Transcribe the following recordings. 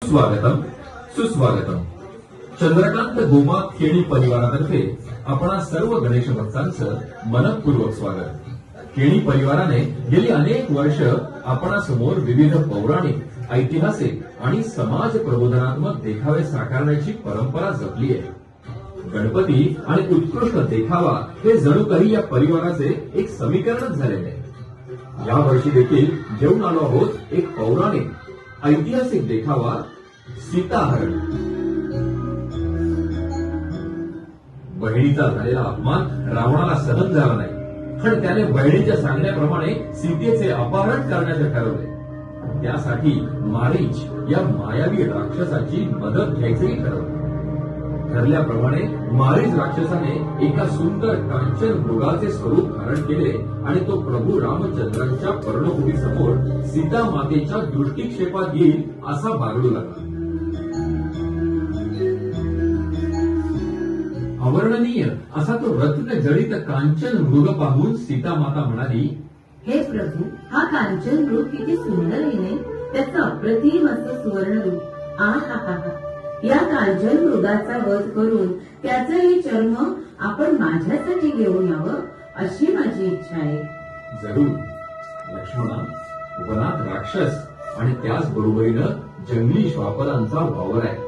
स्वागतम सुस्वागतम. चंद्रकांत गोमा केणी परिवारातर्फे आपणा सर्व गणेश भक्तांचं मनपूर्वक स्वागत. केणी परिवाराने गेली अनेक वर्ष आपणासमोर विविध पौराणिक, ऐतिहासिक आणि समाज प्रबोधनात्मक देखावे साकारण्याची परंपरा जपली आहे. गणपती आणि उत्कृष्ट देखावा हे जणू काही या परिवाराचे एक समीकरणच झालेले आहे. या वर्षी देखील घेऊन आलो आहोत एक पौराणिक, ऐतिहासिक देखावा, सीताहरण. बहिणीचा झालेला अपमान रावणाला सहन झाला नाही, पण त्याने बहिणीच्या सांगण्याप्रमाणे सीतेचे अपहरण करण्याचे ठरवले. त्यासाठी मारीच या मायावी राक्षसाची मदत घ्यायचेही ठरवले. ठरल्याप्रमाणे मारीच राक्षसाने एका सुंदर कांचन मृगाचे स्वरूप धारण केले आणि तो प्रभू रामचंद्रांच्या पर्णकुटीसमोर सीता मातेच्या दृष्टिक्षेपात येईल असा बागडू लागला. अवर्णनीय असा तो रत्न जडित कांचन मृग पाहून सीता माता म्हणाली, हे प्रभू, हा कांचन मृग किती सुंदर आहे. त्याचं अप्रतिम असं सुवर्ण रूप. आहा, या कांचन मृगाचा वध करून त्याचं हे चर्म आपण माझ्यासाठी घेऊन यावं अशी माझी इच्छा आहे. जरूर लक्ष्मणा. वनात राक्षस आणि त्याच बरोबरीनं जंगली श्वापरांचा वावर आहे.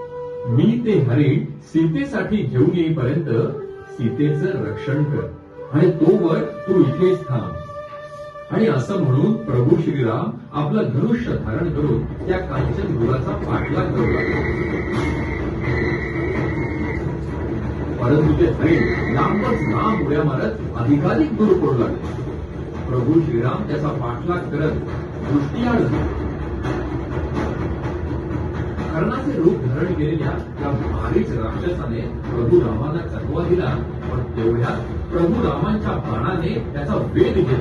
मी ते हरिण सीतेसाठी घेऊन येईपर्यंत सीतेचं रक्षण कर आणि तोवर तू इथेच थांब. आणि असं म्हणून प्रभू श्रीराम आपलं धनुष्य धारण करून त्या कांचन मृगाचा पाठलाग करू लागले. परंतु ते हरिण लांबच लांब उड्या मारत अधिकाधिक दूर पडू लागले. प्रभू श्रीराम त्याचा पाठलाग करत दृष्टीआड कर्णाचे रूप धारण केलेल्या त्या मारीच राक्षसाने प्रभू रामांना चकवा दिला. पण तेवढ्यात प्रभू रामांच्या बाणाने त्याचा वेध घेतला.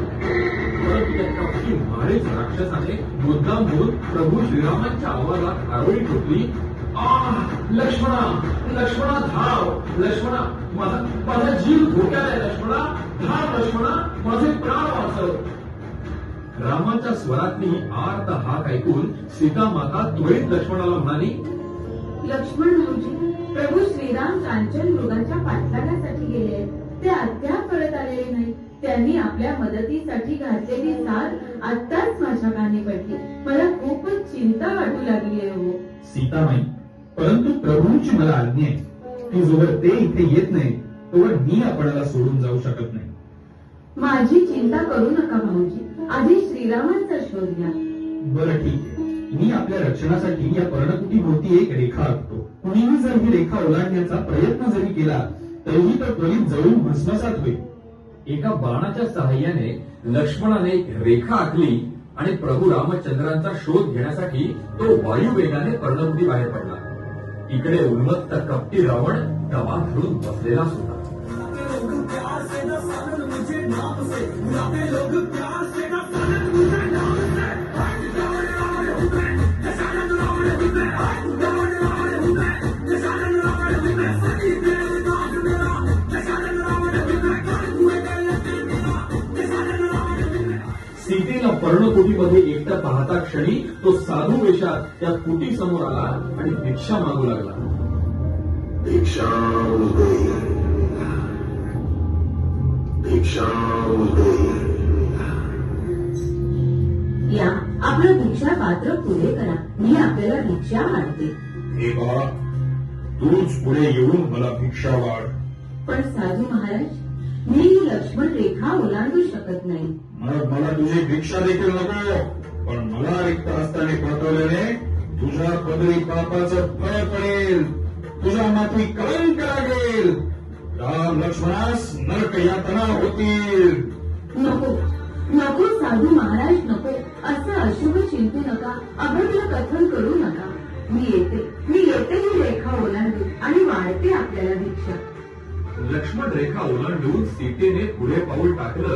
परंतु त्याच्या मारीच राक्षसाने मुद्दाम होऊन प्रभू श्रीरामांच्या आवाजात आरोळी ठोकली. लक्ष्मणा, लक्ष्मणा धाव. लक्ष्मणा, माझा जीव धोक्यात आहे. लक्ष्मणा धाव. लक्ष्मणा, माझे प्राण वाचव. रामाच्या स्वरातली आर्त हाक ऐकून सीता माता त्वरित लक्ष्मणाला म्हणाली, लक्ष्मण भाऊजी, प्रभू श्रीराम कांचन मृगाच्या पाठलागासाठी गेले. ते अद्याप परत आलेले नाही. त्यांनी आपल्या मदतीसाठी घातलेली साथ आत्ताच माझ्या कानी पडली. मला खूपच चिंता वाटू लागली आहे. हो सीतामाई, परंतु प्रभूंची मला आज्ञा आहे की जोवर ते इथे येत नाही तोवर मी आपणाला सोडून जाऊ शकत नाही. माझी चिंता करू नका भाऊजी. आधी श्रीरामांचा शोध घ्या. बरं, ठीक आहे. मी आपल्या रक्षणासाठी या पर्णकुटी भोवती एक रेखा आखतो. कुणीही जर ही रेखा ओलांडण्याचा प्रयत्न जरी केला तरीही तो त्वरित जळून भस्मसात होईल. एका बाणाच्या सहाय्याने लक्ष्मणाने एक रेखा आखली आणि प्रभू रामचंद्रांचा शोध घेण्यासाठी तो वायुवेगाने पर्णकुटी बाहेर पडला. इकडे उन्मत्त कपटी रावण दबा धरून बसलेला होता. सीतेला पर्णकुटीमध्ये एकटा पाहता क्षणी तो साधू वेशात त्या कुटी समोर आला आणि भिक्षा मागू लागला. भिक्षा या, आपलं भिक्षा पात्र पुढे करा. मी आपल्याला भिक्षा वाढते. हे बा, तूच पुढे येऊन मला भिक्षा वाढ. पण साधू महाराज, मी ही लक्ष्मण रेखा ओलांडू शकत नाही. मग मला तुझी भिक्षा देखील नको. पण मला रिक्त हस्ताने पाठवल्याने तुझ्या पदरी पापाचं फळ पडेल. तुझ्या माथी कलंक लागेल. राम लक्ष्मणास नरक यातना होतील. नको नको साधू महाराज, नको. असं अशुभ चिंतू नका. अभद्र कथन करू नका. मी येते ही रेखा ओलांडू आणि वाढते आपल्याला भिक्षा. लक्ष्मण रेखा ओलांडून सीतेने पुढे पाऊल टाकलं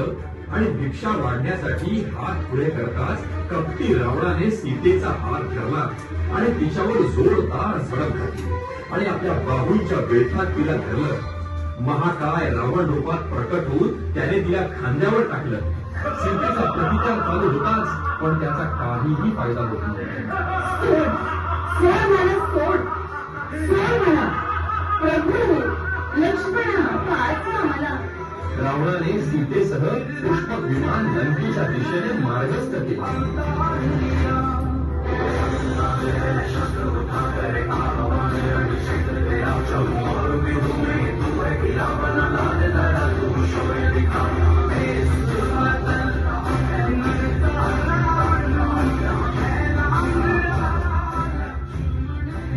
आणि भिक्षा वाढण्यासाठी हात पुढे करताच कपटी रावणाने सीतेचा हात धरला आणि तिच्यावर जोरदार झडप घातली आणि आपल्या बाहूंच्या बेठात तिला धरलं. महाकाय रावण रूपात प्रकट होऊन त्याने तिला खांद्यावर टाकलं. सीतेचा प्रतिकार चालू होताच पण त्याचा काहीही फायदा होत नाही. सोड मला प्रभू लक्ष्मणा वाचवा मला. रावणाने सीतेसह पुष्पक विमान लंकेच्या दिशेने मार्गस्थ केले.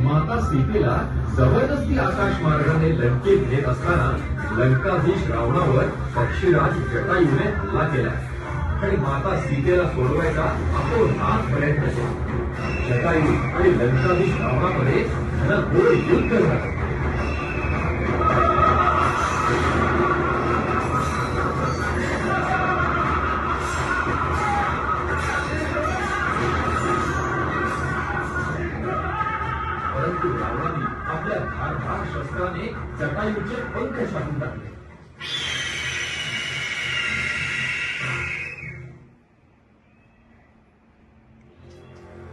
माता सीतेला जबरदस्ती आकाश मार्गाने लंकेत नेत असताना लंकाधीश रावणावर पक्षीराज जटायूने हल्ला केला आणि माता सीतेला सोडवायचा अतोनात प्रयत्न केला. जटायू आणि लंकाधीश रावणामध्ये घनघोर युद्ध झालं. परंतु रावणाने आपल्या धारदार शस्त्राने जटायूचे पंख छाटून टाकले.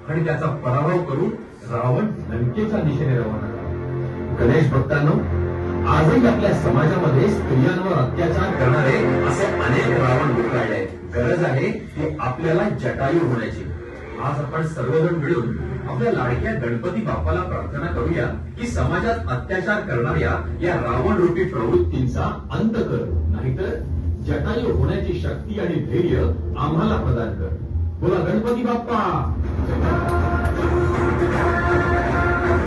आणि त्याचा पराभव करून रावण लंकेच्या दिशेने रवाना झाला. गणेश भक्तांनो, आजही आपल्या समाजामध्ये स्त्रियांवर अत्याचार करणारे असे अनेक रावण लुटाळले आहेत. गरज आहे की आपल्याला जटायू होण्याची. आज आपण सर्वजण मिळून आपल्या लाडक्या गणपती बाप्पाला प्रार्थना करूया की समाजात अत्याचार करणाऱ्या या रावण रूपी प्रवृत्तींचा अंत कर, नाहीतर जटायू होण्याची शक्ती आणि धैर्य आम्हाला प्रदान कर. बोला गणपती बाप्पा.